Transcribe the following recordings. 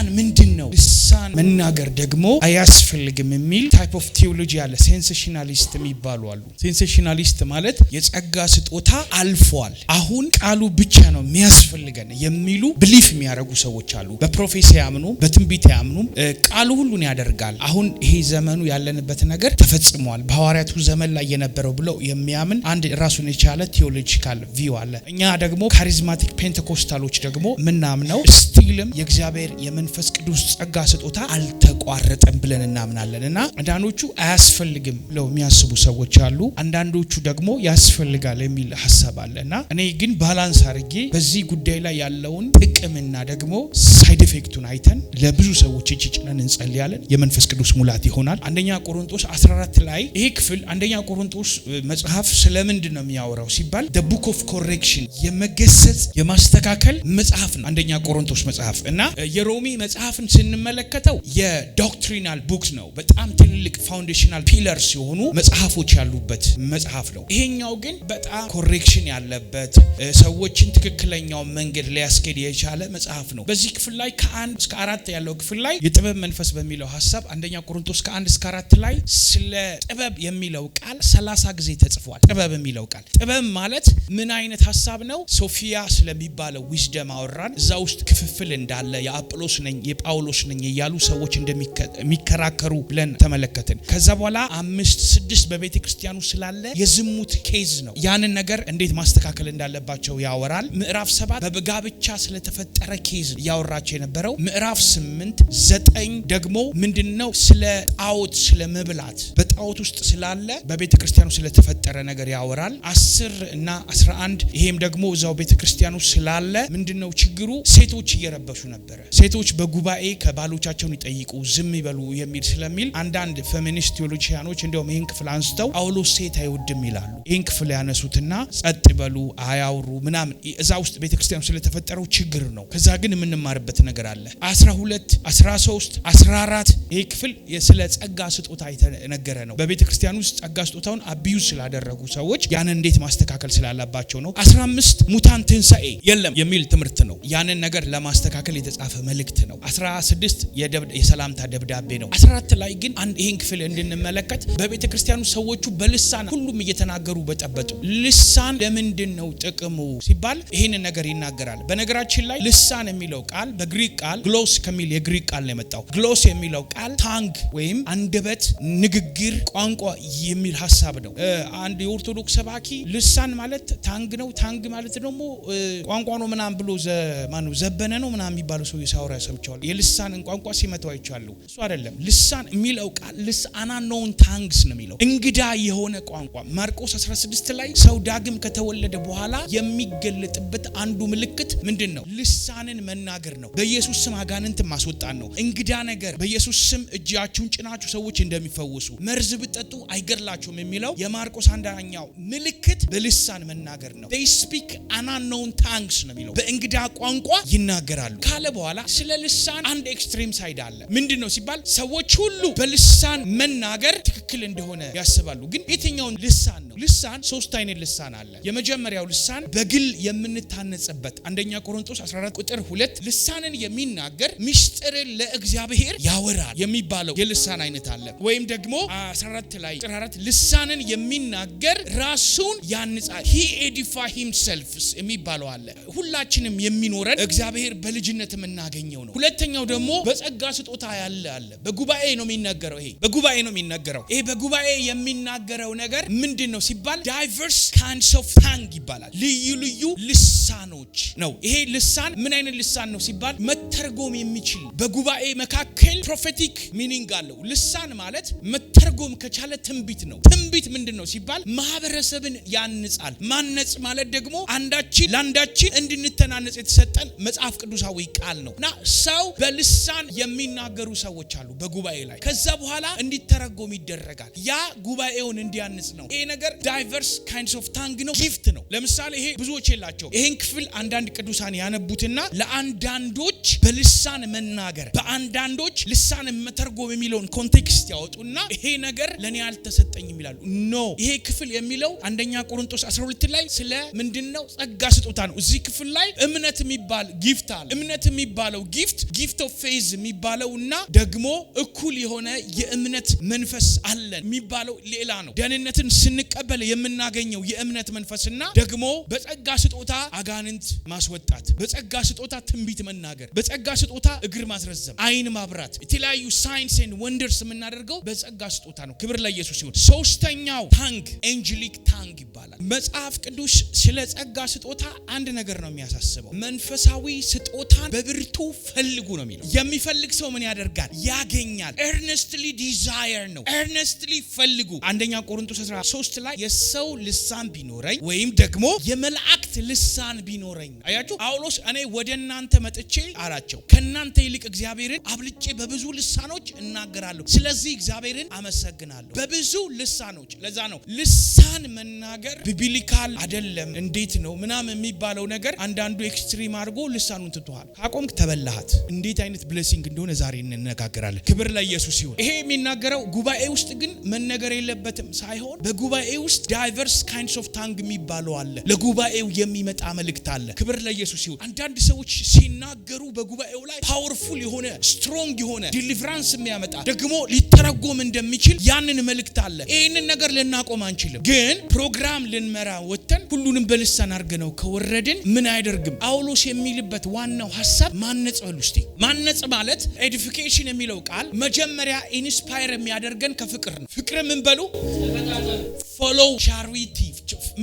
ልሳን ምንድነው? ልሳን መናገር ደግሞ አያስፈልግም የሚል ታይፕ ኦፍ ቲዮሎጂ አለ። ሴንሴሽናሊስት የሚባሉ አሉ። ሴንሴሽናሊስት ማለት የጸጋ ስጦታ አልፏል፣ አሁን ቃሉ ብቻ ነው የሚያስፈልገን የሚሉ ብሊፍ የሚያደርጉ ሰዎች አሉ። በፕሮፌሲ ያምኑ፣ በትንቢት ያምኑ፣ ቃሉ ሁሉን ያደርጋል፣ አሁን ይሄ ዘመኑ ያለንበት ነገር ተፈጽሟል፣ በሐዋርያቱ ዘመን ላይ የነበረው ብለው የሚያምን አንድ ራሱን የቻለ ቲዮሎጂካል ቪው አለ። እኛ ደግሞ ካሪዝማቲክ ፔንቴኮስታሎች ደግሞ ምናምነው ስቲልም የእግዚአብሔር የመንፈስ ቅዱስ ጸጋ ስጦታ አልተቋረጠም ብለን እናምናለን። እና አንዳንዶቹ አያስፈልግም ብለው የሚያስቡ ሰዎች አሉ፣ አንዳንዶቹ ደግሞ ያስፈልጋል የሚል ሐሳብ አለ። እና እኔ ግን ባላንስ አድርጌ በዚህ ጉዳይ ላይ ያለውን ጥቅምና ደግሞ ሳይድ ኢፌክቱን አይተን ለብዙ ሰዎች እጅ ጭነን እንጸልያለን። የመንፈስ ቅዱስ ሙላት ይሆናል። አንደኛ ቆሮንቶስ 14 ላይ ይሄ ክፍል አንደኛ ቆሮንቶስ መጽሐፍ ስለምንድን ነው የሚያወራው ሲባል the book of correction የመገሰጽ የማስተካከል መጽሐፍ ነው አንደኛ ቆሮንቶስ መጽሐፍ። እና የሮሚ መጽሐፍን ስንመለከተው የዶክትሪናል ቡክስ ነው። በጣም ትልልቅ ፋውንዴሽናል ፒለርስ የሆኑ መጽሐፎች ያሉበት መጽሐፍ ነው። ይሄኛው ግን በጣም ኮሬክሽን ያለበት ሰዎችን ትክክለኛው መንገድ ሊያስኬድ የቻለ መጽሐፍ ነው። በዚህ ክፍል ላይ ከ1 እስከ 4 ያለው ክፍል ላይ የጥበብ መንፈስ በሚለው ሐሳብ አንደኛ ቆሮንቶስ ከ1 እስከ 4 ላይ ስለ ጥበብ የሚለው ቃል 30 ጊዜ ተጽፏል። ጥበብ የሚለው ቃል ጥበብ ማለት ምን አይነት ሐሳብ ነው? ሶፊያ ስለሚባለው ዊዝደም አወራን። እዛ ውስጥ ክፍፍል እንዳለ የአጵሎስ ነኝ የጳውሎስ ነኝ እያሉ ሰዎች እንደሚከራከሩ ብለን ተመለከትን። ከዛ በኋላ 5-6 በቤተ ክርስቲያኑ ስላለ የዝሙት ኬዝ ነው። ያንን ነገር እንዴት ማስተካከል እንዳለባቸው ያወራል። ምዕራፍ 7 በጋብቻ ስለተፈጠረ ኬዝ ያወራቸው የነበረው። ምዕራፍ 8-9 ደግሞ ምንድነው? ስለ ጣዖት ስለ መብላት በጣዖት ውስጥ ስላለ በቤተ ክርስቲያኑ ስለተፈጠረ ነገር ያወራል። 10 እና 11 ይሄም ደግሞ እዛው ቤተ ክርስቲያኑ ስላለ ምንድነው ችግሩ? ሴቶች እየረበሹ ነበር። ሴቶች በጉባኤ ከባሎቻቸውን ይጠይቁ ዝም ይበሉ የሚል ስለሚል አንዳንድ ፌሚኒስት ቴዎሎጂያኖች እንደውም ይሄን ክፍል አንስተው ጳውሎስ ሴት አይወድም ይላሉ። ይሄን ክፍል ያነሱትና ጸጥ ይበሉ አያውሩ ምናምን እዛ ውስጥ ቤተ ክርስቲያኑ ስለተፈጠረው ችግር ነው። ከዛ ግን የምንማርበት ነገር አለ። 12 13 14 ይሄ ክፍል ስለ ጸጋ ስጦታ የተነገረ ነው። በቤተ ክርስቲያኑ ውስጥ ጸጋ ስጦታውን አቢዩዝ ስላደረጉ ሰዎች ያንን እንዴት ማስተካከል ስላላባቸው ነው። 15 ሙታን ትንሣኤ የለም የሚል ትምህርት ነው። ያንን ነገር ለማስተካከል የተጻፈ መልእክት ነው። 16 የሰላምታ ደብዳቤ ነው። 14 ላይ ግን ይሄን ክፍል እንድንመለከት በቤተ ክርስቲያኑ ሰዎቹ በልሳን ሁሉም እየተናገሩ በጠበጡ። ልሳን ለምንድን ነው ጥቅሙ ሲባል ይሄን ነገር ይናገራል። በነገራችን ላይ ልሳን የሚለው ቃል በግሪክ ቃል ግሎስ ከሚል የግሪክ ቃል ነው የመጣው። ግሎስ የሚለው ቃል ታንግ ወይም አንደበት፣ ንግግር፣ ቋንቋ የሚል ሐሳብ ነው። አንድ የኦርቶዶክስ ሰባኪ ልሳን ማለት ታንግ ነው፣ ታንግ ማለት ደግሞ ቋንቋ ነው ምናምን ብሎ ዘበነ ነው ምናምን የሚባለው ሰው ሲያወራ ሰምቻለሁ። የልሳንን ቋንቋ ሲመታው አይቻለሁ። እሱ አይደለም። ልሳን የሚለው ቃል ልሳና ኖን ታንግስ ነው የሚለው እንግዳ የሆነ ቋንቋ። ማርቆስ 16 ላይ ሰው ዳግም ከተወለደ በኋላ የሚገለጥበት አንዱ ምልክት ምንድነው? ልሳንን መናገር ነው። በኢየሱስ ስም አጋንንት ማስወጣት ነው። እንግዳ ነገር በኢየሱስ ስም እጃችሁን ጭናችሁ ሰዎች እንደሚፈወሱ፣ መርዝ ብትጠጡ አይገድላችሁም የሚለው የማርቆስ አንደኛው ምልክት በልሳን መናገር ነው። they speak unknown tongues ነው የሚለው በእንግዳ ቋንቋ ይናገራሉ ካለ በኋላ ስለ ልሳን አንድ ኤክስትሪም ሳይድ አለ። ምንድነው ሲባል ሰዎች ሁሉ በልሳን መናገር ትክክል እንደሆነ ያስባሉ። ግን የትኛውን ልሳን ነው? ልሳን 3 አይነት ልሳን አለ። የመጀመሪያው ልሳን በግል የምንታነጽበት አንደኛ ቆሮንቶስ 14 ቁጥር 2 ልሳንን የሚናገር ምስጢርን ለእግዚአብሔር ያወራል የሚባለው የልሳን አይነት አለ። ወይም ደግሞ 14 ላይ ቁጥር 4 ልሳንን የሚናገር ራሱን ያንጻል he edify himself የሚባለው አለ። ሁላችንም የሚኖረን እግዚአብሔር በልጅነት የምናገኘው ነው። ሁለተኛው ደግሞ በጸጋ ስጦታ ያለ አለ። በጉባኤ ነው የሚናገረው። ይሄ በጉባኤ ነው የሚናገረው። ይሄ በጉባኤ የሚናገረው ነገር ምንድነው ሲባል diverse kinds of tongue ይባላል። ልዩ ልዩ ልሳኖች ነው። ይሄ ልሳን ምን አይነት ልሳን ነው ሲባል መተርጎም የሚችል በጉባኤ መካከል ፕሮፌቲክ ሚኒንግ አለው። ልሳን ማለት መተርጎም ከቻለ ትንቢት ነው። ትንቢት ምንድነው ሲባል ማህበረሰብን ያንጻል። ማነጽ ማለት ደግሞ አንዳችን ለአንዳችን እንድንተናነጽ የተሰጠን መጽሐፍ ቅዱሳዊ ቃል ነውና ሰው በልሳን የሚናገሩ ሰዎች አሉ በጉባኤ ላይ። ከዛ በኋላ እንዲተረጎም ይደረጋል። ይደረጋል። ያ ጉባኤውን እንዲያንጽ ነው። ይሄ ነገር ዳይቨርስ ካይንድስ ኦፍ ታንግ ነው፣ ጊፍት ነው። ለምሳሌ ይሄ ብዙዎች የላቸው። ይሄን ክፍል አንዳንድ ቅዱሳን ያነቡትና ለአንዳንዶች በልሳን መናገር፣ በአንዳንዶች ልሳን መተርጎም የሚለውን ኮንቴክስት ያወጡና ይሄ ነገር ለኔ አልተሰጠኝም ይላሉ። ኖ ይሄ ክፍል የሚለው አንደኛ ቆሮንቶስ 12 ላይ ስለ ምንድነው ጸጋ ስጦታ ነው። እዚህ ክፍል ላይ እምነት የሚባል ጊፍት አለ። እምነት የሚባለው ጊፍት ኦፍ ፌዝ የሚባለውና ደግሞ እኩል የሆነ የእምነት መንፈስ አለን የሚባለው ሌላ ነው። ደህንነትን ስንቀበል የምናገኘው የእምነት መንፈስና ደግሞ በጸጋ ስጦታ አጋንንት ማስወጣት፣ በጸጋ ስጦታ ትንቢት መናገር፣ በጸጋ ስጦታ እግር ማስረዘም፣ አይን ማብራት፣ የተለያዩ ሳይንስ ኤንድ ወንደርስ የምናደርገው በጸጋ ስጦታ ነው። ክብር ለኢየሱስ ይሁን። ሶስተኛው ታንግ ኤንጀሊክ ታንግ ይባላል። መጽሐፍ ቅዱስ ስለ ጸጋ ስጦታ አንድ ነገር ነው የሚያሳስበው። መንፈሳዊ ስጦታን በብርቱ ፈልጉ ነው የሚለው። የሚፈልግ ሰው ምን ያደርጋል? ያገኛል። ኤርነስትሊ ዲዛየር ነው። ኤርነስትሊ ፈልጉ። አንደኛ ቆሮንቶስ 13 ላይ የሰው ልሳን ቢኖረኝ ወይም ደግሞ የመላእክት ልሳን ቢኖረኝ። አያችሁ ጳውሎስ እኔ ወደ እናንተ መጥቼ አላቸው ከናንተ ይልቅ እግዚአብሔርን አብልጬ በብዙ ልሳኖች እናገራለሁ፣ ስለዚህ እግዚአብሔርን አመሰግናለሁ። በብዙ ልሳኖች። ለዛ ነው ልሳን መናገር ቢብሊካል አይደለም እንዴት ነው ምናምን የሚባለው ነገር አንዳንዱ ኤክስትሪም አድርጎ ልሳኑን ትቷል። ካቆምክ ተበላሃት። እንዴት አይነት ብሌሲንግ እንደሆነ ዛሬ እንነጋገራለን። ክብር ለኢየሱስ ይሁን። ይሄ የሚናገረው ጉባኤ ውስጥ ግን መነገር የለበትም ሳይሆን በጉባኤ ውስጥ ዳይቨርስ ካይንድስ ኦፍ ታንግ የሚባለው አለ። ለጉባኤው የሚመጣ መልእክት አለ። ክብር ለኢየሱስ ይሁን። አንዳንድ ሰዎች ሲናገሩ በጉባኤው ላይ ፓወርፉል የሆነ ስትሮንግ የሆነ ዲሊቨራንስ የሚያመጣ ደግሞ ሊተረጎም እንደሚችል ያንን መልእክት አለ። ይሄንን ነገር ልናቆም አንችልም። ግን ፕሮግራም ልንመራ ወተን ሁሉንም በልሳን አድርገነው ከወረድን ምን አይደርግም። ጳውሎስ የሚልበት ዋናው ሐሳብ ማነጽ በሉ እስቲ። ማነጽ ማለት ኤዲፊኬሽን የሚለው ቃል መጀመሪያ ኢንስፓየር የሚያደርገን ከፍቅር ነው። ፍቅር ምን በሉ? ፎሎው ቻሪቲ።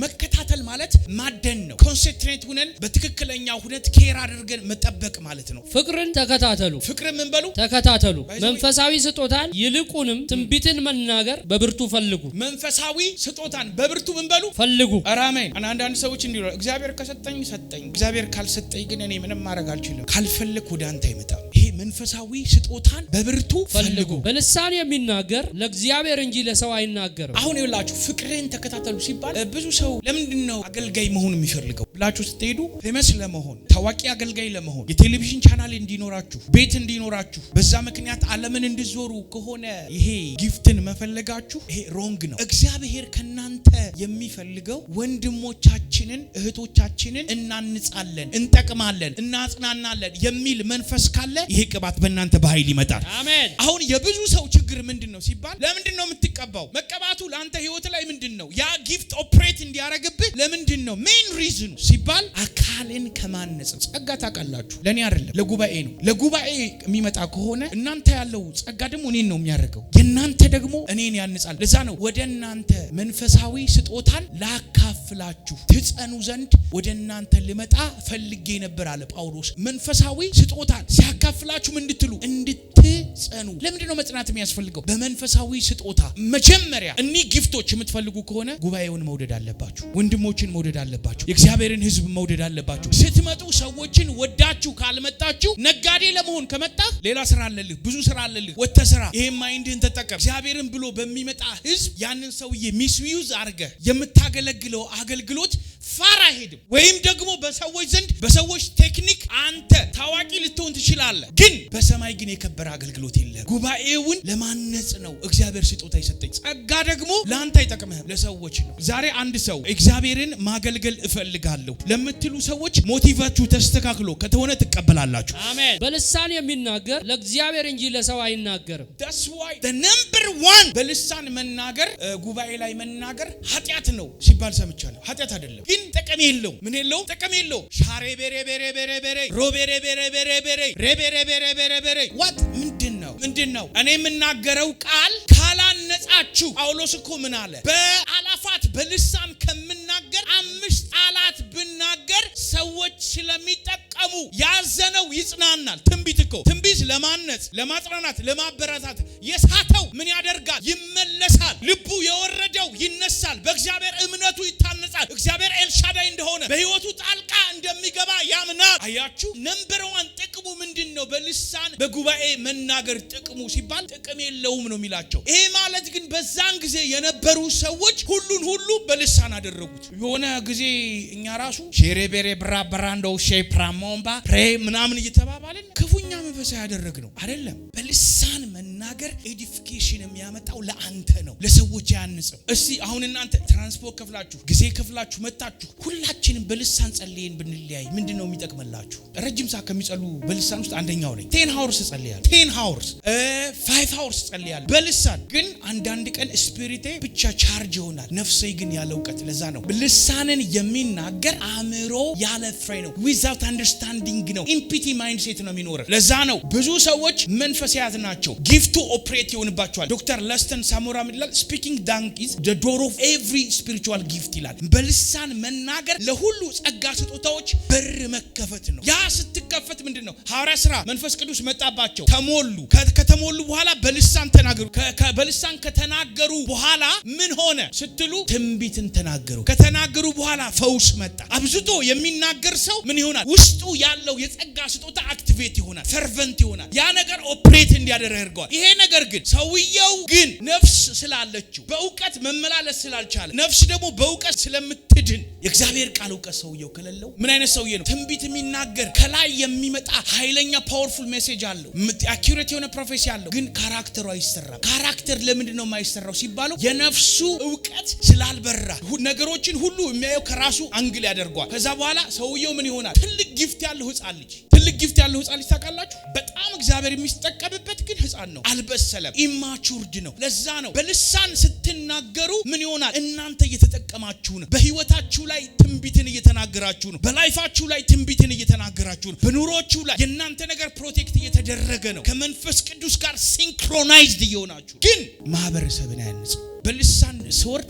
መከታተል ማለት ማደን ነው። ኮንሰንትሬት ሆነን በትክክለኛው ሁኔታ ኬር አድርገን መጠበቅ ማለት ነው። ፍቅርን ተከታተሉ። ፍቅር ምን በሉ? ተከታተሉ። መንፈሳዊ ስጦታን ይልቁንም ትንቢትን መናገር በብርቱ ፈልጉ። መንፈሳዊ ስጦታን በብርቱ ምን በሉ? ፈልጉ። አሜን። አንዳንድ ሰዎች እንዲሉ እግዚአብሔር ከሰጠኝ ሰጠኝ፣ እግዚአብሔር ካልሰጠኝ ግን እኔ ምንም ማድረግ አልችልም። ካልፈለክ ወደ አንተ አይመጣም። ይሄ መንፈሳዊ ስጦታን በብርቱ ፈልጉ። በልሳን የሚናገር ለእግዚአብሔር እንጂ ለሰው አይናገርም። አሁን ይላችሁ ፍቅርን ተከታተሉ ሲባል ብዙ ሰው ለምንድነው አገልጋይ መሆን የሚፈልገው ብላችሁ ስትሄዱ ፌመስ ለመሆን፣ ታዋቂ አገልጋይ ለመሆን፣ የቴሌቪዥን ቻናል እንዲኖራችሁ፣ ቤት እንዲኖራችሁ፣ በዛ ምክንያት ዓለምን እንድትዞሩ ከሆነ ይሄ ጊፍትን መፈለጋችሁ ይሄ ሮንግ ነው። እግዚአብሔር ከናንተ የሚፈልገው ወንድሞቻችንን እህቶቻችንን እናንጻለን፣ እንጠቅማለን፣ እናጽናናለን የሚል መንፈስ ካለ ይሄ ቅባት በእናንተ በኃይል ይመጣል። አሜን። አሁን የብዙ ሰው ችግር ምንድነው ሲባል ለምንድነው የምትቀባው? መቀባቱ ለአንተ ህይወት ላይ ምንድነው? ያ ጊፍት ኦፕሬት እንዲያረግብህ ለምንድነው? ሜን ሪዝኑ ሲባል አካልን ከማነጽ። ጸጋ ታውቃላችሁ ለኔ አይደለም ለጉባኤ ነው። ለጉባኤ የሚመጣ ከሆነ እናንተ ያለው ጸጋ ደግሞ እኔን ነው የሚያደርገው፣ የናንተ ደግሞ እኔን ያንጻል። ለዛ ነው ወደ እናንተ መንፈሳዊ ስጦታን ላካፍላችሁ ትጸኑ ዘንድ ወደ እናንተ ልመጣ ፈልጌ ነበር አለ ጳውሎስ። መንፈሳዊ ስጦታን ሲያካፍላችሁ ምን እንድትሉ? እንድትጸኑ። ለምንድነው መጽናት የሚያስፈልገው? በመንፈሳዊ ስጦታ መጀመሪያ እኒህ ጊፍቶች የምትፈልጉ ከሆነ ጉባኤውን መውደድ አለባችሁ፣ ወንድሞችን መውደድ አለባችሁ፣ የእግዚአብሔርን ሕዝብ መውደድ አለባችሁ። ስትመጡ ሰዎችን ወዳችሁ ካልመጣችሁ ነጋዴ ለመሆን ከመጣህ ሌላ ስራ አለልህ፣ ብዙ ስራ አለልህ፣ ወጥተህ ስራ። ይሄን ማይንድህን ተጠቀም። እግዚአብሔርን ብሎ በሚመጣ ሕዝብ ያንን ሰውዬ ሚስዩዝ አድርገህ የምታገለግለው አገልግሎት ፋራ ሄድም ወይም ደግሞ በሰዎች ዘንድ በሰዎች ቴክኒክ አንተ ታዋቂ ልትሆን ትችላለህ፣ ግን በሰማይ ግን የከበረ አገልግሎት የለም። ጉባኤውን ለማነጽ ነው እግዚአብሔር ስጦታ የሰጠኝ። ጸጋ ደግሞ ለአንተ አይጠቅምህም፣ ለሰዎች ነው። ዛሬ አንድ ሰው እግዚአብሔርን ማገልገል እፈልጋለሁ ለምትሉ ሰዎች ሞቲቫችሁ ተስተካክሎ ከተሆነ ትቀበላላችሁ። አሜን። በልሳን የሚናገር ለእግዚአብሔር እንጂ ለሰው አይናገርም። that's why the number one በልሳን መናገር ጉባኤ ላይ መናገር ኃጢአት ነው ሲባል ሰምቻለሁ። ኃጢአት አይደለም ግን ጥቅም የለው። ምን የለው? ጥቅም የለው። ሻሬ ቤሬ ቤሬ ቤሬ ቤሬ ሮቤሬ ቤሬ ቤሬ ቤሬ ሬቤሬ ቤሬ ቤሬ ቤሬ what ምንድነው? እኔ የምናገረው ቃል ካላነጻችሁ ጳውሎስ እኮ ምን አለ? በአላፋት በልሳን ከምናገር 5 ቃላት ብናገር ሰዎች ስለሚጠቀሙ ተጠቀሙ። ያዘነው ይጽናናል። ትንቢት ለማነጽ፣ ለማጽናናት፣ ለማበረታት የሳተው ምን ያደርጋል? ይመለሳል። ልቡ የወረደው ይነሳል። በእግዚአብሔር እምነቱ ይታነጻል። እግዚአብሔር ኤልሻዳይ እንደሆነ በህይወቱ ጣልቃ እንደሚገባ ያምናል። አያችሁ፣ ነምበር 1 ጥቅሙ ምንድነው? በልሳን በጉባኤ መናገር ጥቅሙ ሲባል ጥቅም የለውም ነው የሚላቸው። ይሄ ማለት ግን በዛን ጊዜ የነበሩ ሰዎች ሁሉን ሁሉ በልሳን አደረጉት። የሆነ ጊዜ እኛ ራሱ ሼሬቤሬ ብራብራንዶ ሼፕራሞምባ ፕሬ ምናምን እየተባባልን ክፉኛ መንፈሳዊ ያደረግነው አይደለም። በልሳን መናገር ኤዲፊኬሽን የሚያመጣው ለአንተ ነው፣ ለሰዎች ያንጽም። እስቲ አሁን እናንተ ትራንስፖርት ከፍላችሁ ጊዜ ከፍላችሁ መጣችሁ ሁላችንም በልሳን ጸልየን ብንለያይ ምንድነው የሚጠቅመላችሁ? ረጅም ሰዓት ከሚጸሉ በልሳን ውስጥ አንደኛው ነኝ። 10 hours ጸልያለሁ። 10 hours 5 hours ጸልያለሁ በልሳን። ግን አንዳንድ ቀን ስፒሪቴ ብቻ ቻርጅ ይሆናል፣ ነፍሴ ግን ያለ እውቀት። ለዛ ነው ልሳንን የሚናገር አእምሮ ያለ ፍሬ ነው፣ ዊዛውት አንደርስታንዲንግ ነው፣ ኢምፒቲ ማይንድሴት ነው የሚኖረው። ለዛ ነው ብዙ ሰዎች መንፈስ ያዝ ናቸው፣ ጊፍቱ ኦፕሬት ይሆንባቸዋል። ዶክተር ለስተን ሳሞራ ይላል ስፒኪንግ ዳንክ ኢዝ ዘ ዶር ኦፍ ኤቭሪ ስፒሪቹዋል ጊፍት ይላል። በልሳን መናገር ለሁሉ ጸጋ ስጦታዎች በር መከፈት ነው። ያ ስትከፈት ምንድነው? ሐዋርያ ሥራ መንፈስ ቅዱስ መጣባቸው፣ ተሞሉ። ከተሞሉ በኋላ በልሳን ተናገሩ። በልሳን ከተናገሩ በኋላ ምን ሆነ ስትሉ ትንቢትን ተናገሩ። ከተናገሩ በኋላ ፈውስ መጣ። አብዝቶ የሚናገር ሰው ምን ይሆናል? ውስጡ ያለው የጸጋ ስጦታ አክቲቬት ይሆናል፣ ፈርቨንት ይሆናል። ያ ነገር ኦፕሬት እንዲያደርግ ያደርገዋል። ይሄ ነገር ግን ሰውየው ግን ነፍስ ስላለችው በእውቀት መመላለስ ስላልቻለ፣ ነፍስ ደግሞ በእውቀት ስለምትድን የእግዚአብሔር ቃል እውቀት ሰውየው ከሌለው ምን አይነት ሰውዬ ነው? ትንቢት የሚናገር ከላይ የሚመጣ ኃይለኛ ፓወርፉል ሜሴጅ አለው፣ አኪዩሬት የሆነ ፕሮፌሲ አለው፣ ግን ካራክተሩ አይሰራም። ካራክተር ለምንድን ነው የማይሰራው ሲባለው የነፍሱ እውቀት ስላልበራ ነገሮችን ሁሉ የሚያየው ከራሱ አንግል ያደርገዋል። ከዛ በኋላ ሰውየው ምን ይሆናል? ትልቅ ጊፍት ያለው ህፃን ልጅ ታውቃላችሁ? በጣም እግዚአብሔር የሚጠቀምበት ግን ህፃን ነው፣ አልበሰለም፣ ኢማቹርድ ነው። ለዛ ነው በልሳን ስትናገሩ ምን ይሆናል? እናንተ እየተጠቀማችሁ ነው። በህይወታችሁ ላይ ትንቢትን እየተናገራችሁ ነው። በላይፋችሁ ላይ ትንቢትን እየተናገራችሁ ነው። በኑሮችሁ ላይ የእናንተ ነገር ፕሮቴክት እየተደረገ ነው። ከመንፈስ ቅዱስ ጋር ሲንክሮናይዝድ እየሆናችሁ ግን ማህበረሰብን አያንጽ። በልሳን ስወርድ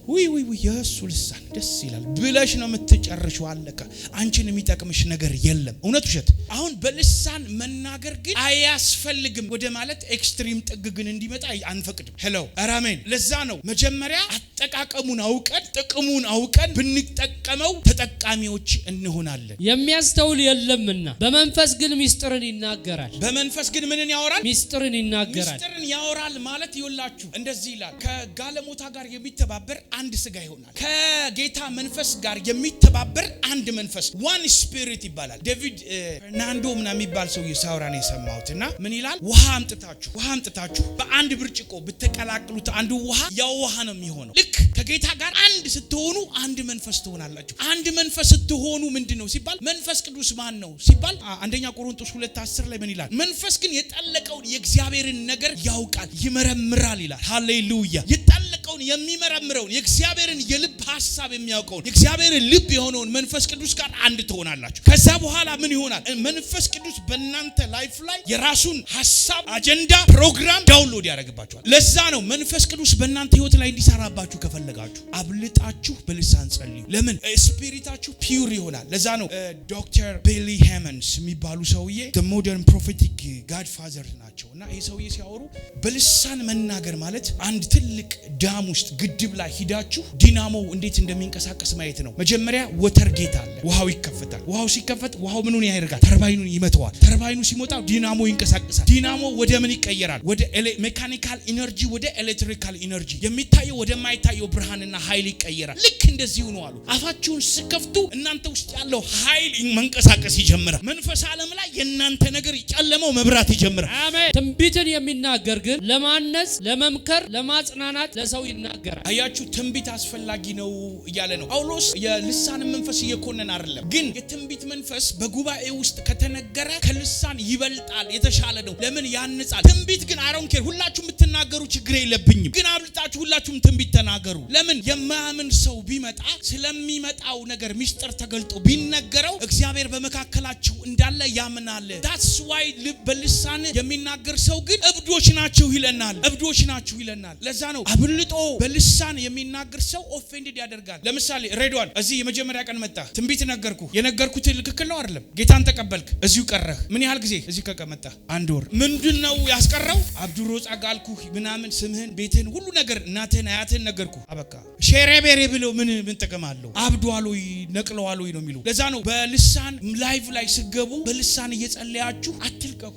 ውይ የሱ ልሳን ደስ ይላል ብለሽ ነው የምትጨርሽው። አለቀ። አንቺን የሚጠቅምሽ ነገር የለም። እውነት ውሸት? አሁን በልሳን መናገር ግን አያስፈልግም ወደ ማለት ኤክስትሪም ጥግ ግን እንዲመጣ አንፈቅድም። ሄሎ አራሜን። ለዛ ነው መጀመሪያ አጠቃቀሙን አውቀን ጥቅሙን አውቀን ብንጠቀመው ተጠቃሚዎች እንሆናለን። የሚያስተውል የለምና በመንፈስ ግን ሚስጥርን ይናገራል። በመንፈስ ግን ምንን ያወራል? ሚስጥርን ይናገራል። ሚስጥርን ያወራል ማለት ይወላችሁ እንደዚህ ይላል። ከጋለሞታ ጋር የሚተባበር አንድ ስጋ ይሆናል። ከጌታ መንፈስ ጋር የሚተባበር አንድ መንፈስ ዋን ስፒሪት ይባላል። ዴቪድ ፈርናንዶ ምናምን የሚባል ሰው ሲያወራ ነው የሰማሁትና ምን ይላል? ውሃ አምጥታችሁ በአንድ ብርጭቆ ብትቀላቅሉት አንዱ ውሃ ያው ውሃ ነው የሚሆነው። ልክ ከጌታ ጋር አንድ ስትሆኑ አንድ መንፈስ ትሆናላችሁ። አንድ መንፈስ ስትሆኑ ምንድነው ሲባል መንፈስ ቅዱስ ማን ነው ሲባል አንደኛ ቆሮንቶስ 2:10 ላይ ምን ይላል? መንፈስ ግን የጠለቀውን የእግዚአብሔርን ነገር ያውቃል ይመረምራል ይላል። ሃሌሉያ። የጠለቀውን የሚመረምረውን የእግዚአብሔርን የልብ ሐሳብ የሚያውቀውን የእግዚአብሔርን ልብ የሆነውን መንፈስ ቅዱስ ጋር አንድ ትሆናላችሁ። ከዛ በኋላ ምን ይሆናል? መንፈስ ቅዱስ በእናንተ ላይፍ ላይ የራሱን ሐሳብ፣ አጀንዳ፣ ፕሮግራም ዳውንሎድ ያደርግባችኋል። ለዛ ነው መንፈስ ቅዱስ በእናንተ ህይወት ላይ እንዲሰራባችሁ ከፈለጋችሁ አብልጣችሁ በልሳን ጸልዩ። ለምን? ስፒሪታችሁ ፒውር ይሆናል። ለዛ ነው ዶክተር ቤሊ ሃመንስ የሚባሉ ሰውዬ ሞደርን ፕሮፌቲክ ጋድ ፋዘር ናቸው። እና ይህ ሰውዬ ሲያወሩ በልሳን መናገር ማለት አንድ ትልቅ ዳም ውስጥ ግድብ ላይ ሂዳችሁ ዲናሞ እንዴት እንደሚንቀሳቀስ ማየት ነው። መጀመሪያ ወተር ጌት አለ፣ ውሃው ይከፈታል። ውሃው ሲከፈት ውሃው ምኑን ያደርጋል? ተርባይኑን ይመተዋል። ተርባይኑ ሲሞታ ዲናሞ ይንቀሳቀሳል። ዲናሞ ወደ ምን ይቀየራል? ወደ ሜካኒካል ኢነርጂ፣ ወደ ኤሌክትሪካል ኢነርጂ፣ የሚታየው ወደማይታየው ብርሃንና ኃይል ይቀየራል። ልክ እንደዚህ ነው አሉ። አፋችሁን ስከፍቱ እናንተ ውስጥ ያለው ኃይል መንቀሳቀስ ይጀምራል። መንፈስ ዓለም ላይ የእናንተ ነገር ጨለመው መብራት ይጀምራል። አሜን። ትንቢትን የሚናገር ግን ለማነጽ፣ ለመምከር፣ ለማጽናናት ለሰው ይናገራል። አያችሁ፣ ትንቢት አስፈላጊ ነው እያለ ነው ጳውሎስ። የልሳን መንፈስ እየኮነን አይደለም፣ ግን የትንቢት መንፈስ በጉባኤ ውስጥ ከተነገረ ከልሳን ይበልጣል፣ የተሻለ ነው። ለምን? ያንጻል። ትንቢት ግን አሮን ኬር ሁላችሁ ብትናገሩ ችግር የለብኝም፣ ግን አብልጣችሁ ሁላችሁም ትንቢት ተናገሩ። ለምን? የማያምን ሰው ቢመጣ ስለሚመጣው ነገር ሚስጥር ተገልጦ ቢነገረው እግዚአብሔር በመካከላችሁ እንዳለ ያምናል። that's why በልሳን የሚናገር ሰው ግን እብዶች ናቸው ይለናል። እብዶች ናቸው ይለናል። ለዛ ነው አብልጦ በልሳን የሚናገር ሰው ኦፌንድድ ያደርጋል። ለምሳሌ ሬድዋን እዚህ የመጀመሪያ ቀን መጣ፣ ትንቢት ነገርኩ። የነገርኩት ልክክል ነው አይደለም? ጌታን ተቀበልክ፣ እዚሁ ቀረህ። ምን ያህል ጊዜ እዚህ ከመጣ? 1 ወር። ምንድነው ያስቀረው? አብዱሮ ጻጋልኩ ምናምን ስምህን፣ ቤትህን፣ ሁሉ ነገር እናትህን አያትህን ነገርኩ። አበቃ። ሼሬቤሬ ብለው ምን ጥቅም አለው? አብዷል ወይ ነቅለዋል ወይ ነው የሚሉ። ለዛ ነው በልሳን ላይቭ ላይ ስገቡ በልሳን እየጸለያችሁ አትልቀቁ፣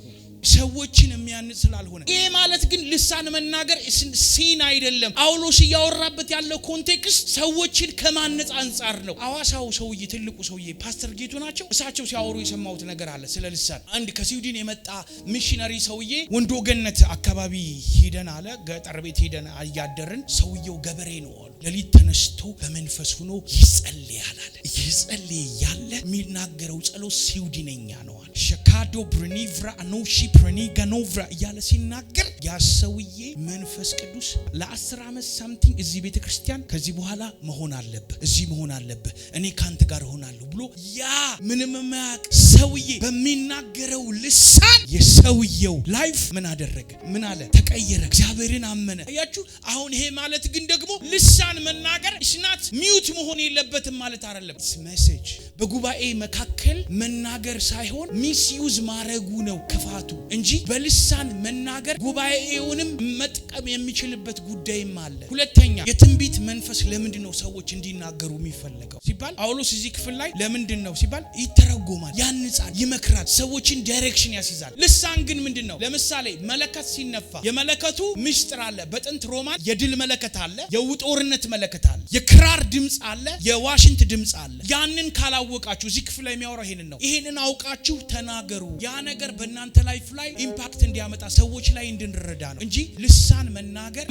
ሰዎችን የሚያንጽ ስላልሆነ። ይሄ ማለት ግን ልሳን መናገር ሲን አይደለም። ጳውሎስ እያወራበት ያለው ኮንቴክስት ሰዎችን ከማነጽ አንጻር ነው። አዋሳው ሰውዬ፣ ትልቁ ሰውዬ ፓስተር ጌቱ ናቸው። እሳቸው ሲያወሩ የሰማሁት ነገር አለ ስለ ልሳን። አንድ ከስዊድን የመጣ ሚሽነሪ ሰውዬ ወንዶ ገነት አካባቢ ሄደን አለ፣ ገጠር ቤት ሄደን እያደርን፣ ሰውየው ገበሬ ነው አሉ። ሌሊት ተነስቶ በመንፈስ ሆኖ ይጸልያል አለ። ይጸልይ ያለ የሚናገረው ጸሎት ስዊድንኛ ነው አለ። ሸካዶ ብርኒቭራ አኖሺ ፕረኒጋኖቭራ እያለ ሲናገር ያ ሰውዬ መንፈስ ቅዱስ ለ10 ዓመት ሳምቲንግ እዚህ ቤተክርስቲያን ከዚህ በኋላ መሆን አለብህ፣ እዚህ መሆን አለብህ፣ እኔ ካንተ ጋር ሆናለሁ ብሎ ያ ምንም የማያውቅ ሰውዬ በሚናገረው ልሳን የሰውየው ላይፍ ምን አደረገ? ምን አለ? ተቀየረ። እግዚአብሔርን አመነ። አያችሁ? አሁን ይሄ ማለት ግን ደግሞ ልሳን መናገር እስናት ሚውት መሆን የለበትም ማለት አይደለም። ሜሴጅ በጉባኤ መካከል መናገር ሳይሆን ሚስዩዝ ማረጉ ነው ክፋቱ እንጂ በልሳን መናገር ጉባኤውንም መጥቀም የሚችልበት ጉዳይም አለ። ሁለተኛ የትንቢት መንፈስ ለምንድነው ሰዎች እንዲናገሩ የሚፈልገው ሲባል ጳውሎስ እዚህ ክፍል ላይ ለምንድነው ሲባል ይተረጎማል፣ ያንጻል፣ ይመክራል፣ ሰዎችን ዳይሬክሽን ያስይዛል። ልሳን ግን ምንድነው? ለምሳሌ መለከት ሲነፋ የመለከቱ ምስጢር አለ። በጥንት ሮማን የድል መለከት አለ፣ የውጦርነት መለከት አለ፣ የክራር ድምጽ አለ፣ የዋሽንት ድምጽ አለ። ያንን ካላወቃችሁ እዚህ ክፍል ላይ የሚያወራው ይሄንን ነው። ይሄንን አውቃችሁ ተናገሩ። ያ ነገር በእናንተ ላይፍ ላይ ኢምፓክት እንዲያመጣ ሰዎች ላይ እንድንረዳ ነው እንጂ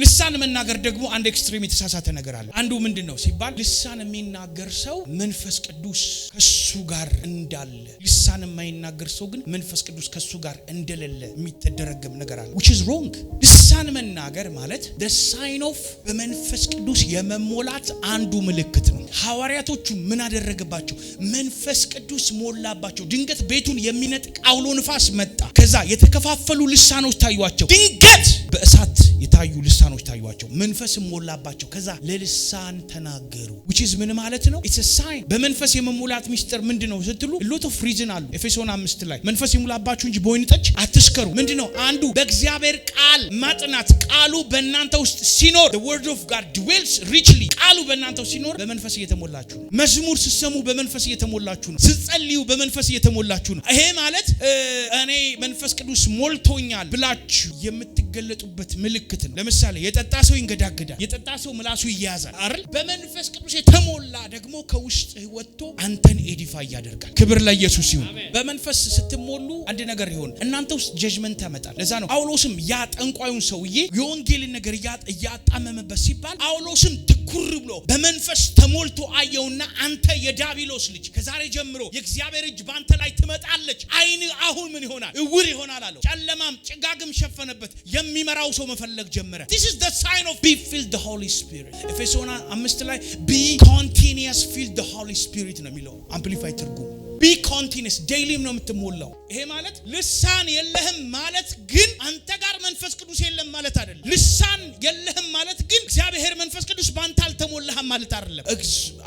ልሳን መናገር ደግሞ አንድ ኤክስትሪም የተሳሳተ ነገር አለ። አንዱ ምንድነው ሲባል ልሳን የሚናገር ሰው መንፈስ ቅዱስ ከሱ ጋር እንዳለ፣ ልሳን የማይናገር ሰው ግን መንፈስ ቅዱስ ከሱ ጋር እንደሌለ የሚተደረገም ነገር አለ which is wrong። ልሳን መናገር ማለት the sign of በመንፈስ ቅዱስ የመሞላት አንዱ ምልክት ነው። ሐዋርያቶቹ ምን አደረገባቸው? መንፈስ ቅዱስ ሞላባቸው። ድንገት ቤቱን የሚነጥቅ አውሎ ንፋስ መጣ። ከዛ የተከፋፈሉ ልሳኖች ታዩአቸው። ድንገት በእሳት የታዩ ልሳኖች ታዩአቸው። መንፈስም ሞላባቸው። ከዛ ለልሳን ተናገሩ which is ምን ማለት ነው? it's a sign። በመንፈስ የመሙላት ሚስጥር ምንድነው ስትሉ lot of reason አሉ። ኤፌሶን 5 ላይ መንፈስ ይሙላባችሁ እንጂ በወይን ጠጅ አትስከሩ። ምንድነው? አንዱ በእግዚአብሔር ቃል ማጥናት። ቃሉ በእናንተ ውስጥ ሲኖር the word of God dwells richly። ቃሉ በእናንተ ውስጥ ሲኖር በመንፈስ እየተሞላችሁ ነው። መዝሙር ስትሰሙ በመንፈስ እየተሞላችሁ ነው። ስትጸልዩ በመንፈስ እየተሞላችሁ ነው። ይሄ ማለት እኔ መንፈስ ቅዱስ ሞልቶኛል ብላችሁ የምትገለጡበት ምልክት ነው። ለምሳሌ የጠጣ ሰው ይንገዳገዳል፣ የጠጣ ሰው ምላሱ ይያዛል አይደል? በመንፈስ ቅዱስ የተሞላ ደግሞ ከውስጥ ወጥቶ አንተን ኤዲፋይ ያደርጋል። ክብር ለኢየሱስ ይሁን። በመንፈስ ስትሞሉ አንድ ነገር ይሆን፣ እናንተ ውስጥ ጀጅመንት ያመጣል። ለዛ ነው ጳውሎስም ያ ጠንቋዩን ሰውዬ የወንጌልን ነገር እያጣመመበት ሲባል ጳውሎስም ትኩር ብሎ በመንፈስ ተሞልቶ አየውና አንተ የዳቢሎስ ልጅ ከዛሬ ጀምሮ የእግዚአብሔር እጅ ባንተ ላይ ትመጣለች፣ አይን አሁን ምን ይሆናል? እውር ይሆናል አለው። ጨለማም ጭጋግም ሸፈነበት። የሚመራው ሰው መፈለግ ጀመረ። This is the sign of be filled the Holy Spirit። ኤፌሶን 5 ላይ be continuous filled the Holy Spirit ነው የሚለው አምፕሊፋይ ትርጉም። be continuous ዴይሊም ነው የምትሞላው። ይሄ ማለት ልሳን የለህም ማለት ግን አንተ ጋር መንፈስ ቅዱስ የለም ማለት አይደለም። ልሳን የለህም ማለት ግን እግዚአብሔር መንፈስ ቅዱስ ባንተ አልተሞላህም ማለት አይደለም።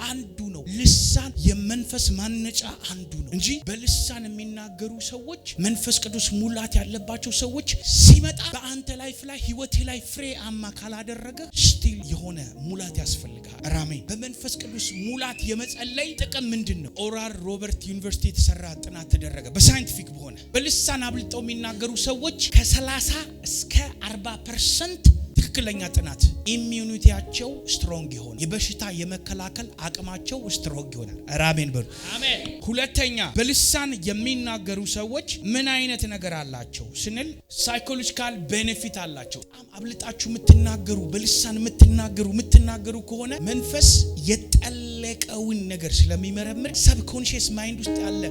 አንዱ ነው ልሳን የመንፈስ ማነጫ አንዱ ነው እንጂ በልሳን የሚናገሩ ሰዎች መንፈስ ቅዱስ ሙላት ያለባቸው ሰዎች ሲመጣ በአንተ ላይፍ ላይ ህይወት ላይ ፍሬ አማ ካላደረገ ስቲል የሆነ ሙላት ያስፈልጋል። አሜን። በመንፈስ ቅዱስ ሙላት የመጸለይ ጥቅም ምንድነው? ኦራል ሮበርት ዩኒቨርሲቲ የተሰራ ጥናት ተደረገ። በሳይንቲፊክ በሆነ በልሳን አብልጠው የሚናገሩ ሰዎች ከ30 እስከ 40% ትክክለኛ ጥናት ኢሚዩኒቲያቸው ስትሮንግ ይሆናል። የበሽታ የመከላከል አቅማቸው ስትሮንግ ይሆናል። አሜን በሉ። አሜን። ሁለተኛ በልሳን የሚናገሩ ሰዎች ምን አይነት ነገር አላቸው ስንል ሳይኮሎጂካል ቤኔፊት አላቸው። አብልጣችሁ የምትናገሩ በልሳን የምትናገሩ ከሆነ መንፈስ የጠለቀውን ነገር ስለሚመረምር ሰብኮንሺየስ ማይንድ ውስጥ ያለ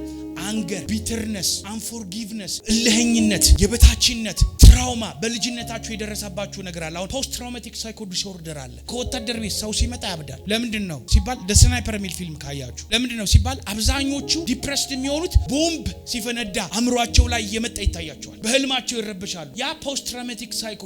አንገር፣ ቢተርነስ፣ አንፎርጊቭነስ፣ እልህኝነት፣ የበታችነት፣ ትራውማ በልጅነታችሁ የደረሰባችሁ ነገር አለ። አሁን ፖስት ትራውማቲክ ሳይኮ ዲስኦርደር አለ። ከወታደር ቤት ሰው ሲመጣ ያብዳል። ለምንድን ነው ሲባል ስናይፐር የሚል ፊልም ካያችሁ ለምንድን ነው ሲባል አብዛኞቹ ዲፕረስድ የሚሆኑት ቦምብ ሲፈነዳ አእምሯቸው ላይ እየመጣ ይታያቸዋል። በህልማቸው ይረብሻሉ። ያ ፖስት ትራውማቲክ ሳይኮ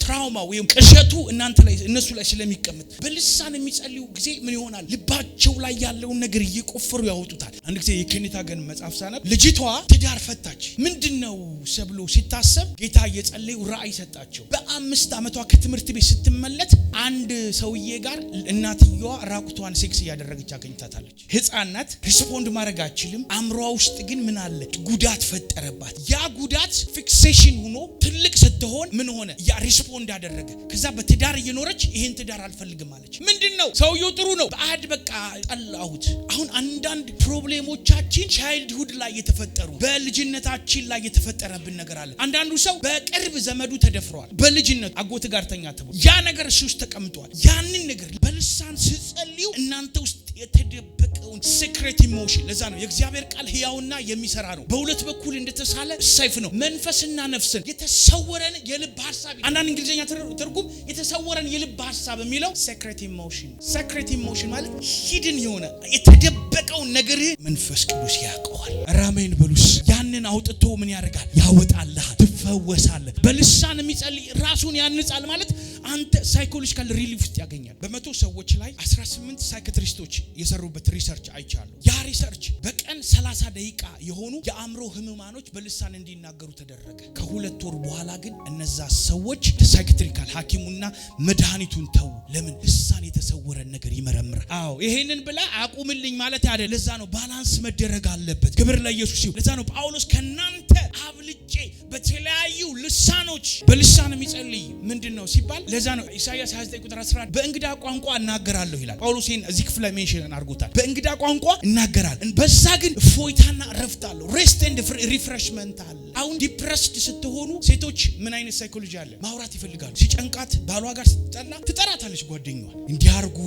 ትራውማ ወይም ቅዠቱ እናንተ ላይ እነሱ ላይ ስለሚቀመጥ በልሳን የሚጸልዩ ጊዜ ምን ይሆናል? ልባቸው ላይ ያለውን ነገር እየቆፈሩ ያወጡታል። አንድ ጊዜ የኬኔታ ገን መጽሐፍ ሳነብ ልጅቷ ትዳር ፈታች። ምንድነው ሰብሎ ሲታሰብ ጌታ እየጸለዩ ራእይ ሰጣቸው። በ5 ዓመቷ ከትምህርት ቤት ስትመለስ አንድ ሰውዬ ጋር እናትየዋ ራቁቷን ሴክስ እያደረገች አገኝታታለች። ህፃናት ሪስፖንድ ማድረግ አትችልም። አእምሯ ውስጥ ግን ምን አለ? ጉዳት ፈጠረባት። ያ ጉዳት ፊክሴሽን ሆኖ ትልቅ ስትሆን ምን ሆነ? ያ ሪስፖንድ አደረገ። ከዛ በትዳር እየኖረች ይሄን ትዳር አልፈልግም አለች። ምንድነው? ሰውየው ጥሩ ነው፣ በአድ በቃ ጠላሁት። አሁን አንዳንድ ፕሮብሌሞቻችን ቻይልድሁድ ላይ የተፈጠሩ በልጅነታችን ላይ የተፈጠረብን ነገር አለ። አንዳንዱ ሰው በቅርብ ዘመዱ ተደፍሯል። በልጅነቱ አጎት ጋር ተኛ ተብሎ ያ ነገር እሱ ውስጥ ተቀምጧል። ያንን ነገር በልሳን ስትጸልዩ እናንተ ውስጥ የተደበቀውን ሲክሬት ኢሞሽን፣ ለዛ ነው የእግዚአብሔር ቃል ሕያውና የሚሰራ ነው፣ በሁለት በኩል እንደተሳለ ሰይፍ ነው፣ መንፈስና ነፍስን የተሰወረን የልብ ሐሳብ። አንዳንድ እንግሊዘኛ ትርጉም የተሰወረን የልብ ሐሳብ የሚለው ሲክሬት ኢሞሽን። ሲክሬት ኢሞሽን ማለት ሂድን የሆነ የተደበቀውን ነገር መንፈስ ቅዱስ ያውቀዋል። አሜን በሉስ። ያንን አውጥቶ ምን ያደርጋል? ያወጣልሃል፣ ትፈወሳለህ። በልሳን የሚጸልይ ራሱን ያንጻል ማለት አንተ ሳይኮሎጂካል ሪሊፍ ውስጥ ያገኛል። በመቶ ሰዎች ላይ 18 ሳይኪያትሪስቶች የሰሩበት ሪሰርች አይቻለሁ። ያ ሪሰርች በቀን 30 ደቂቃ የሆኑ የአእምሮ ህሙማኖች በልሳን እንዲናገሩ ተደረገ። ከ2 ወር በኋላ ግን እነዛ ሰዎች ሳይኪያትሪካል ሐኪሙና መድኃኒቱን ተው። ለምን? ልሳን የተሰወረን ነገር ይመረምራል። አዎ ይሄንን ብላ አቁምልኝ ማለት አይደለም። ለዛ ነው ባላንስ መደረግ አለበት። ክብር ለኢየሱስ ይሁን። ለዛ ነው ጳውሎስ ከናንተ አብልጬ በተለያዩ ልሳኖች በልሳን የሚጸልይ ምንድነው ሲባል ለዛ ነው ኢሳይያስ 29 ቁጥር 11 በእንግዳ ቋንቋ እናገራለሁ ይላል። ጳውሎስ ይሄን እዚህ ክፍል ላይ ሜንሽን አድርጎታል። በእንግዳ ቋንቋ እናገራለሁ፣ በዛ ግን እፎይታና እረፍት አለው። ሬስት ኤንድ ሪፍሬሽመንት አለ። አሁን ዲፕረስድ ስትሆኑ ሴቶች ምን አይነት ሳይኮሎጂ አለ? ማውራት ይፈልጋሉ። ሲጨንቃት ባሏ ጋር ስትጠላ ትጠራታለች ጓደኛዋ። እንዲያርጉ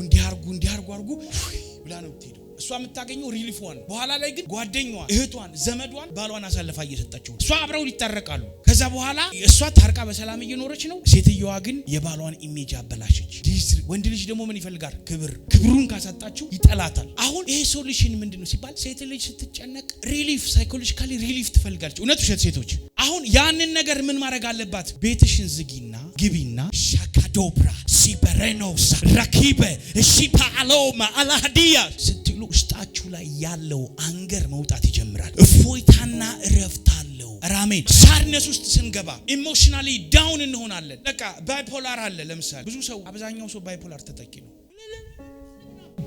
ብላ ነው የምትሄደው። እሷ የምታገኘው ሪሊፏን። በኋላ ላይ ግን ጓደኛዋ፣ እህቷን፣ ዘመዷን ባሏን አሳልፋ እየሰጣቸው እሷ አብረው ይታረቃሉ። ከዛ በኋላ እሷ ታርቃ በሰላም እየኖረች ነው። ሴትየዋ ግን የባሏን ኢሜጅ አበላሸች። ወንድ ልጅ ደግሞ ምን ይፈልጋል? ክብሩን ካሳጣችው ይጠላታል። አሁን ይሄ ሶሉሽን ምንድነው ሲባል ሴት ልጅ ስትጨነቅ ሪሊፍ፣ ሳይኮሎጂካሊ ሪሊፍ ትፈልጋለች። እውነት ውሸት? ሴቶች አሁን ያንን ነገር ምን ማድረግ አለባት? ቤትሽን ዝጊና ግቢና ሻካዶብራ ሲበረኖስ ራኪበ ሺፓአሎማ አላህዲያ ስትሉ ውስጣችሁ ላይ ያለው አንገር መውጣት ይጀምራል። እፎይታና እረፍት አለው። አሜን። ሳድነስ ውስጥ ስንገባ ኢሞሽናሊ ዳውን እንሆናለን። በቃ ባይፖላር አለ። ለምሳሌ ብዙ ሰው፣ አብዛኛው ሰው ባይፖላር ተጠቂ ነው።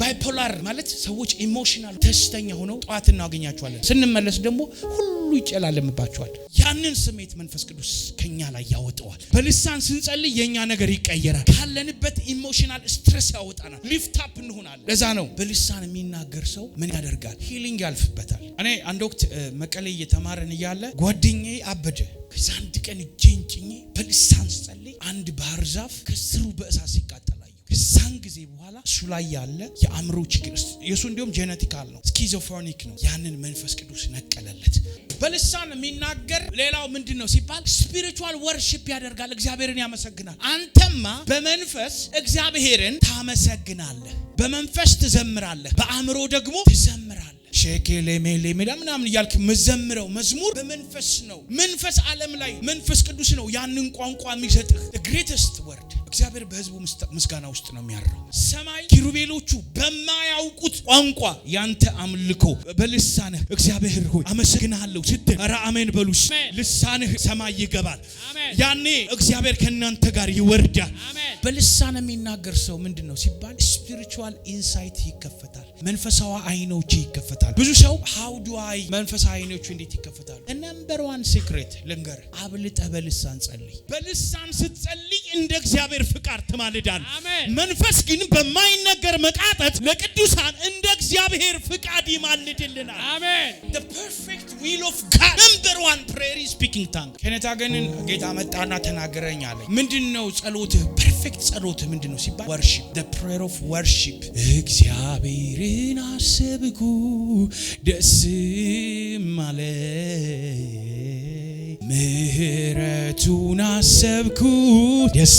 ባይፖላር ማለት ሰዎች ኢሞሽናል ተስተኛ ሆነው ጧት እናገኛቸዋለን፣ ስንመለስ ደግሞ ሁሉ ይጨላለምባቸዋል። ያንን ስሜት መንፈስ ቅዱስ ከኛ ላይ ያወጣዋል። በልሳን ስንጸልይ የኛ ነገር ይቀየራል። ካለንበት ኢሞሽናል ስትረስ ያወጣናል። ሊፍት አፕ እንሆናለን። ለዛ ነው በልሳን የሚናገር ሰው ምን ያደርጋል? ሂሊንግ ያልፍበታል። እኔ አንድ ወቅት መቀሌ እየተማረን እያለ ጓደኛዬ አበደ። ከዛ አንድ ቀን እጄን ጭኜ በልሳን ስጸልይ አንድ ባህር ዛፍ ከስሩ በእሳት ሲቃጠል ከዛን ጊዜ በኋላ እሱ ላይ ያለ የአእምሮ ችግር የሱ እንዲሁም ጄኔቲካል ነው፣ ስኪዞፍሬኒክ ነው። ያንን መንፈስ ቅዱስ ነቀለለት። በልሳን የሚናገር ሌላው ምንድነው ሲባል ስፒሪቹዋል ወርሺፕ ያደርጋል፣ እግዚአብሔርን ያመሰግናል። አንተማ በመንፈስ እግዚአብሔርን ታመሰግናለህ፣ በመንፈስ ትዘምራለህ፣ በአእምሮ ደግሞ ትዘምራለህ። ሼኬሌ ሜሌ ምናምን እያልክ መዘምረው መዝሙር በመንፈስ ነው። መንፈስ ዓለም ላይ መንፈስ ቅዱስ ነው ያንን ቋንቋ የሚሰጥህ። the greatest word እግዚአብሔር በህዝቡ ምስጋና ውስጥ ነው የሚያርፈው። ሰማይ ኪሩቤሎቹ በማያውቁት ቋንቋ ያንተ አምልኮ በልሳንህ እግዚአብሔር ሆይ አመሰግናለሁ ስትል ኧረ አሜን በሉስ። ልሳንህ ሰማይ ይገባል። ያኔ እግዚአብሔር ከናንተ ጋር ይወርዳል። በልሳን የሚናገር ሰው ምንድነው ሲባል ስፒሪቹዋል ኢንሳይት ይከፈታል፣ መንፈሳዊ አይኖች ይከፈታል። ብዙ ሰው how do I መንፈሳዊ አይኖቹ እንዴት ይከፈታሉ? ነምበር 1 ሲክሬት ልንገር፣ አብልጠህ በልሳን ጸልይ። በልሳን ስትጸልይ እንደ እግዚአብሔር እግዚአብሔር ፍቃድ ትማልዳለህ። መንፈስ ግን በማይነገር መቃጠት ለቅዱሳን እንደ እግዚአብሔር ፍቃድ ይማልድልናል። አሜን። the perfect will of God. number 1 prayer is speaking tongue. ከነታገንን ጌታ መጣና ተናገረኝ አለ። ምንድነው ጸሎትህ? ፐርፌክት ጸሎትህ ምንድነው ሲባል worship, the prayer of worship. እግዚአብሔርን አሰብኩ ደስም አለኝ፣ ምህረቱን አሰብኩ ደስ።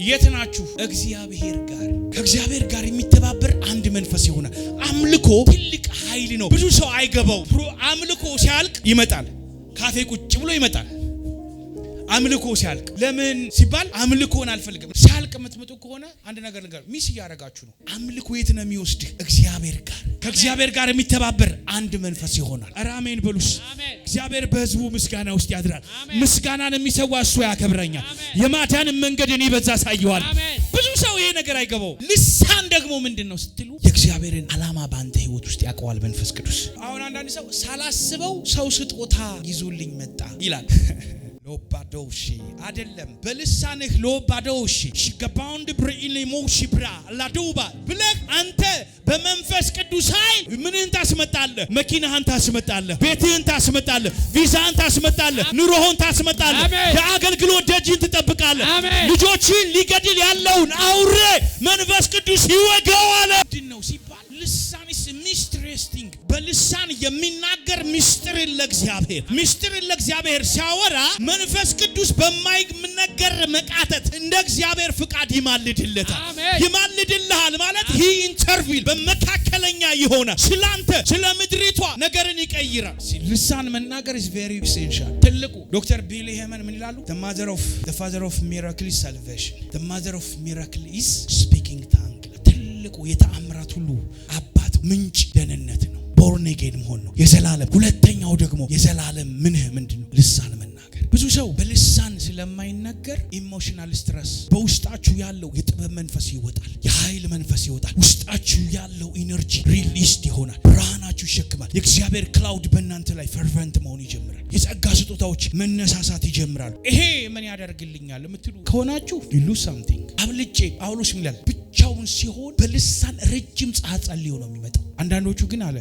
የት ናችሁ? እግዚአብሔር ጋር። ከእግዚአብሔር ጋር የሚተባበር አንድ መንፈስ ይሆናል። አምልኮ ትልቅ ኃይል ነው። ብዙ ሰው አይገባው። አምልኮ ሲያልቅ ይመጣል፣ ካፌ ቁጭ ብሎ ይመጣል። አምልኮ ሲያልቅ ለምን ሲባል አምልኮን አልፈልግም። ሲያልቅ የምትመጡ ከሆነ አንድ ነገር ሚስ እያደረጋችሁ ነው። አምልኮ የት ነው የሚወስድህ? እግዚአብሔር ጋር። ከእግዚአብሔር ጋር የሚተባበር አንድ መንፈስ ይሆናል። አሜን በሉስ። እግዚአብሔር በሕዝቡ ምስጋና ውስጥ ያድራል። ምስጋናን የሚሰዋ እሱ ያከብረኛል። የማዳንን መንገድ እኔ በዛ ሳይዋል። ብዙ ሰው ይሄ ነገር አይገባው። ልሳን ደግሞ ምንድነው ስትሉ የእግዚአብሔርን ዓላማ በአንተ ህይወት ውስጥ ያውቀዋል መንፈስ ቅዱስ። አሁን አንዳንድ ሰው ሳላስበው ሰው ስጦታ ይዞልኝ መጣ ይላል። ሎባዶሺ አይደለም በልሳንህ ሎባዶሺ ሽገባውንድ ብሪኢን ሞሺ ብራ ላዱባ ብለህ አንተ በመንፈስ ቅዱስ ኃይል ምንህን ታስመጣለህ? መኪናህን ታስመጣለህ፣ ቤትህን ታስመጣለህ፣ ቪዛህን ታስመጣለህ፣ ኑሮህን ታስመጣለህ፣ የአገልግሎት ደጅን ትጠብቃለህ። ልጆችን ሊገድል ያለውን አውሬ መንፈስ ቅዱስ ይወጋዋል። ምንድነው ሲባል ልሳን is interesting። በልሳን የሚናገር ምስጢርን ለእግዚአብሔር ሲያወራ መንፈስ ቅዱስ በማይነገር መቃተት እንደ እግዚአብሔር ፍቃድ ይማልድልሃል ማለት he intervene በመካከለኛ የሆነ ስላንተ ስለ ምድሪቷ ነገርን ይቀይራል። ልሳን መናገር is very essential። ትልቁ ዶክተር ቢሊ ሄመን ምን ይላሉ? the father of miracle is salvation, the mother of miracle is speaking tongue። ትልቁ የተአምራት ሁሉ አባት ምንጭ ደህንነት ነው፣ ቦርን አጌን መሆን ነው፣ የዘላለም። ሁለተኛው ደግሞ የዘላለም ምንድነው? ልሳን መናገር። ብዙ ሰው በልሳን ስለማይናገር ኢሞሽናል ስትረስ፣ በውስጣችሁ ያለው የጥበብ መንፈስ ይወጣል፣ የኃይል መንፈስ ይወጣል፣ ውስጣችሁ ያለው ኢነርጂ ሪሊስድ ይሆናል፣ ብርሃናችሁ ይሸክማል። የእግዚአብሔር ክላውድ በእናንተ ላይ ፈርቨንት መሆን ይጀምራል፣ የጸጋ ስጦታዎች መነሳሳት ይጀምራሉ። ይሄ ምን ያደርግልኛል የምትሉ ከሆናችሁ you lose something። አብልጬ ጳውሎስ ይላል ብቻውን ሲሆን በልሳን ረጅም ሰዓት ጸልዮ ነው የሚመጣው። አንዳንዶቹ ግን አለ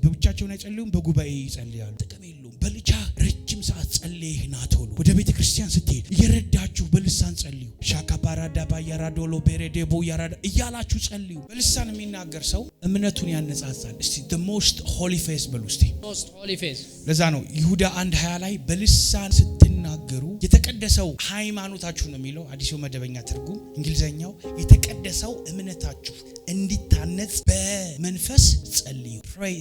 በብቻቸውን አይጸልዩም፣ በጉባኤ ይጸልያሉ። ጥቅም የለውም። በልቻ ረጅም ሰዓት ጸልየህ ና ቶሎ ወደ ቤተ ክርስቲያን ስትሄድ እየረዳችሁ በልሳን ጸልዩ። ሻካባራዳ ባያራዶሎ ቤሬዴቦ ያራዳ እያላችሁ ጸልዩ። በልሳን የሚናገር ሰው እምነቱን ያነጻጻል። እስቲ the most holy face በሉ እስቲ most holy face። ለዛ ነው ይሁዳ 1:20 ላይ በልሳን ስትናገሩ የተቀደሰው ሃይማኖታችሁ ነው የሚለው አዲሱ መደበኛ ትርጉም። እንግሊዘኛው የተቀደሰው እምነታችሁ እንዲታነጽ በመንፈስ ጸልዩ። pray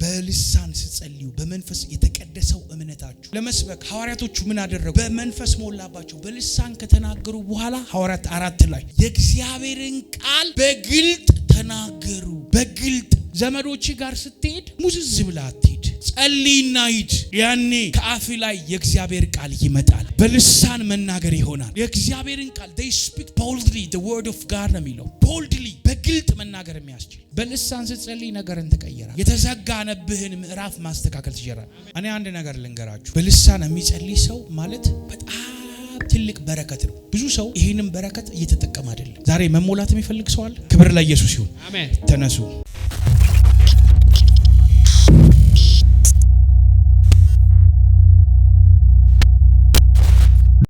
በልሳን ስትጸልዩ በመንፈስ የተቀደሰው እምነታችሁ ለመስበክ ሐዋርያቶቹ ምን አደረጉ? በመንፈስ ሞላባቸው። በልሳን ከተናገሩ በኋላ ሐዋርያት 4 ላይ የእግዚአብሔርን ቃል በግልጥ ተናገሩ። በግልጥ ዘመዶች ጋር ስትሄድ ሙዝዝ ብላ አትሂድ፣ ጸልይና ሂድ። ያኔ ከአፍ ላይ የእግዚአብሔር ቃል ይመጣል፣ በልሳን መናገር ይሆናል። የእግዚአብሔርን ቃል they speak boldly the word of God ነው የሚለው። boldly በግልጥ መናገር የሚያስችል በልሳን ስትጸልይ ነገርን ትቀይራል። የተዘጋነብህን ምዕራፍ ማስተካከል ትጀምራለህ። እኔ አንድ ነገር ልንገራችሁ፣ በልሳን የሚጸልይ ሰው ማለት በጣም ትልቅ በረከት ነው። ብዙ ሰው ይሄንን በረከት እየተጠቀመ አይደለም። ዛሬ መሞላት የሚፈልግ ሰው አለ። ክብር ለኢየሱስ ይሁን። አሜን። ተነሱ።